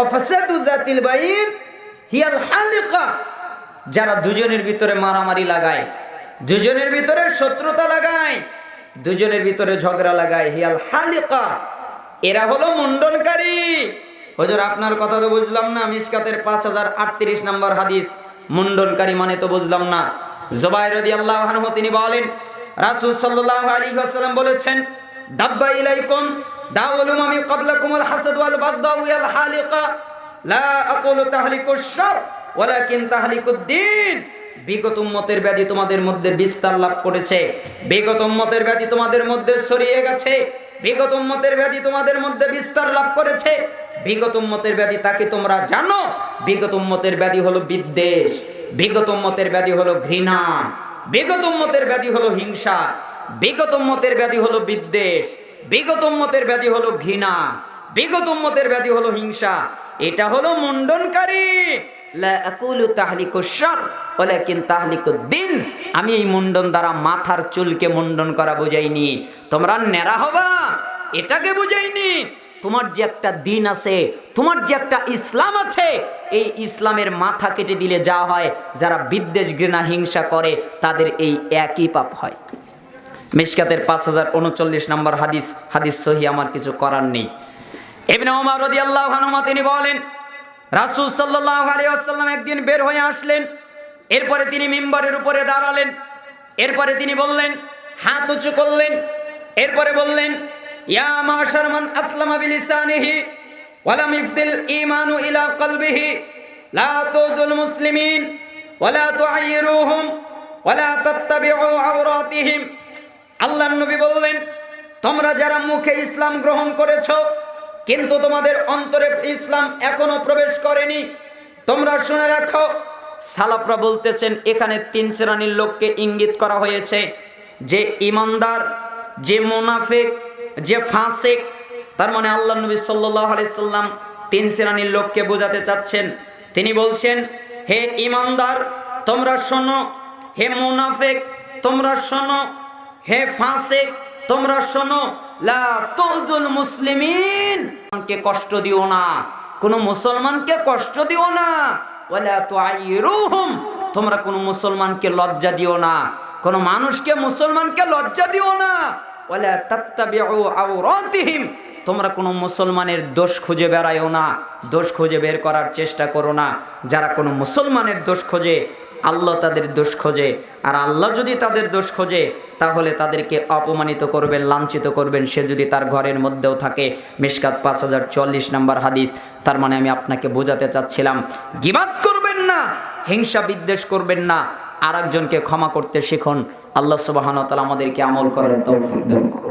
ওয়াফাসাদু যাতিল বাইন হিয়াল হালিকা, যারা দুজনের ভিতরে মারামারি লাগায়, দুজনের ভিতরে শত্রুতা লাগায়, দুজনের ভিতরে ঝগড়া লাগায়, হিয়াল হালিকা, এরা হলো মুন্ডনকারী। হুজুর আপনার কথা তো বুঝলাম না, মিশকাতের 5038 নম্বর হাদিস, মুন্ডনকারী মানে তো বুঝলাম না। জুবাইর রাদিয়াল্লাহু আনহু তিনি বলেন, রাসূল সাল্লাল্লাহু আলাইহি ওয়াসাল্লাম বলেছেন, দাব্বা ইলাইকুম দাউল উমামি ক্বাবলাকুমুল হাসাদ ওয়াল বাগদা ওয়াল হালিকা, লা আকুলু তাহলিকুশ শার ওয়ালাকিন তাহলিকুদ্দিন। বিগত উম্মতের ব্যাধি তোমাদের মধ্যে বিস্তার লাভ করেছে, বিগত উম্মতের ব্যাধি তোমাদের মধ্যে ছড়িয়ে গেছে, বিগত উম্মতের ব্যাধি তোমাদের মধ্যে বিস্তার লাভ করেছে। বিগত উম্মতের ব্যাধি তাকে তোমরা জানো, বিগত উম্মতের ব্যাধি হলো বিদ্বেষ, বিগত উম্মতের ব্যাধি হলো ঘৃণা, বিগত উম্মতের ব্যাধি হলো হিংসা, বিগত উম্মতের ব্যাধি হলো বিদ্বেষ, বিগত উম্মতের ব্যাধি হলো ঘৃণা, বিগত উম্মতের ব্যাধি হলো হিংসা। এটা হলো মুন্ডনকারী। লা আকুলু তাহলিকুশ শার ওয়ালাকিন তাহলিকুদ্দিন। আমি এই মুন্ডন দ্বারা মাথার চুলকে মুন্ডন করা বুঝাইনি, তোমরা ন্যাড়া হবা এটাকে বুঝাইনি। তোমার যে একটা দিন আছে, তোমার যে একটা ইসলাম আছে, এই ইসলামের মাথা কেটে দিলে যা হয়, যারা বিদ্বেষ ঘৃণা হিংসা করে তাদের এই একই পাপ হয়। মিশকাতের 5039 নম্বর হাদিস, হাদিস সহিহ, আমার কিছু করার নেই। ইবনে ওমর রাদিয়াল্লাহু আনহু তিনি বলেন, রাসূল সাল্লাল্লাহু আলাইহি ওয়াসাল্লাম একদিন বের হয়ে আসলেন, এরপরে তিনি মিম্বরের উপরে দাঁড়ালেন, এরপরে তিনি বললেন, হাত উঁচু করলেন, এরপরে বললেন, ইয়া মাশার মান আসলামা বিলিসানিহি ওয়া লাম ইফদিল ঈমানু ইলা কলবিহি লা তুযুল মুসলিমিন ওয়া লা তুআইরুহুম ওয়া লা তাত্তাবিউ আওরাতিহিম। আল্লাহর নবী বললেন, তোমরা যারা মুখে ইসলাম গ্রহণ করেছো কিন্তু তোমাদের অন্তরে ইসলাম এখনো প্রবেশ করেনি, তোমরা শুনে রাখো। সালাফরা বলতেছেন এখানে 3 শ্রেণীর লোককে ইঙ্গিত করা হয়েছে, যে ইমানদার, যে মুনাফিক, যে ফাসিক। তার মানে আল্লাহ নবী সাল্লাল্লাহু আলাইহি সাল্লাম 3 শ্রেণীর লোককে বোঝাতে চাচ্ছেন। তিনি বলছেন, হে ইমানদার তোমরা শোনো, হে মুনাফিক তোমরা শোনো, হে ফাসিক তোমরা শোনো, লা তুযুল মুসলিমিন, কে কষ্ট দিও না, কোন মুসলমানকে কষ্ট দিও না, ওয়ালা তুআইরুহুম, তোমরা কোন মুসলমানকে লজ্জা দিও না, কোন মানুষকে মুসলমানকে লজ্জা দিও না, ওয়ালা তাত্তাবিউ আওরাতিহিম, তোমরা কোন মুসলমানের দোষ খুঁজে বেড়াইও না, দোষ খুঁজে বের করার চেষ্টা করো না। যারা কোন মুসলমানের দোষ খোঁজে, আল্লাহ তাদের দোষ খোঁজে, আর আল্লাহ যদি তাদের দোষ খোঁজে তাহলে তাদেরকে অপমানিত করবেন, লাঞ্ছিত করবেন, সে যদি তার ঘরের মধ্যেও থাকে। মিশকাত 5044 নম্বর হাদিস। তার মানে আমি আপনাকে বোঝাতে চাচ্ছিলাম, গীবাত করবেন না, হিংসা বিদ্বেষ করবেন না, আর একজনকে ক্ষমা করতে শিখুন। আল্লাহ সুবহানাহু ওয়া তাআলা আমাদেরকে আমল করার তৌফিক দান করুন।